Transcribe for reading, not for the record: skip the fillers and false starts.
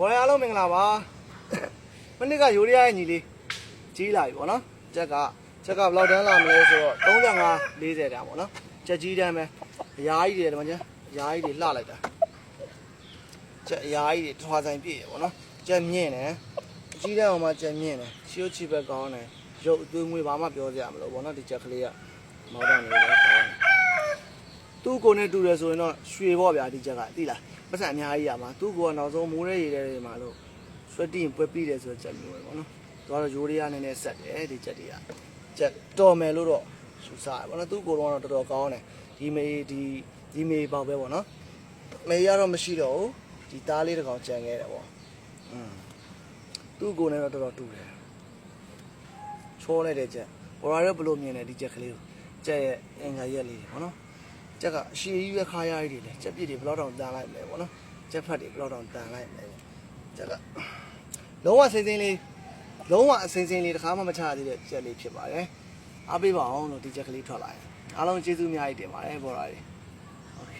ဘော်ရအားလုံးမင်္ဂလာပါမနေ့ကယူရီးယားရဲ့ညီလေးကြီးလာပြီပေါ့နော်ချက်ကဘယ်လောက်တန်းလာမလဲဆိုတော့35 40တန်းပေါ့နော်ချက်ကြီးတန်းပဲအရာကြီးတွေဒီမှာကျအရာကြီးတွေလှလိုက်တာချက်အရာကြီးတွေထွာဆိုင်ပြည့်ရပေါ့နော်ချက်မြင့်တယ်အကြီးတန်းအောင်မှချက်မြင့်တယ်ရှိုးချီပဲကောင်းတယ်ရုပ်အသွေးငွေဘာမှပြောစရာမလိုပေါ့နော်ဒီချက်ကလေးကမော်ဒန်လေးပဲကောင်းတယ်သူ့ကိုနဲ့တူတယ်ဆိုရင်တော့ရွှေပေါ့ဗျာဒီချက်ကသိလားပတ်စံအများကြီးရမှာသူ့ကိုကနောက်ဆုံးမိုးရဲရည်တွေမှာလို့ဆွတ်တင်ပွဲပြီးတယ်ဆိုတော့ချက်မျိုးပဲပေါ့နော်သူကတော့ယူရီးယားနည်းနည်းဆက်တယ်ဒီချက်တွေကချက်တော်မယ်လို့တော့ယူဆရပေါ့နော်သူ့ကိုတော့တော်တော်ကောင်းတယ်ဒီမေပေါက်ပဲပေါ့နော်မေရတော့မရှိတော့ဘူးဒီသားလေးတစ်ကောင်ကြံခဲ့တယ်ပေါ့သူ့ကိုနဲ့တော့တော်တော်တူတယ်ချောလိုက်တဲ့ချက်ဘော်ရာတော့ဘလို့မြင်တယ်ဒီချက်ကလေးကိုချက်ရဲ့အင်္ဂါရက်လေးပေါ့နော်ကျက်ကအရှိကြီးပဲခါရည်တွေလေချက်ပြစ်တွေဘယ်တော့တောင်တန်လိုက်မလဲပေါ့နော်ချက်ဖက်တွေဘယ်တော့တောင်တန်လိုက်မလဲကျက်ကလုံးဝစင်းစင်းလေးလုံးဝအစင်းစင်းလေးတစ်ခါမှမချရသေးတဲ့ချက်လေးဖြစ်ပါတယ်အားပေးပါအောင်လို့ဒီချက်ကလေးထွက်လာရင်အားလုံးကျေးဇူးအများကြီးတင်ပါတယ်ဘော်ရာတွေโอเค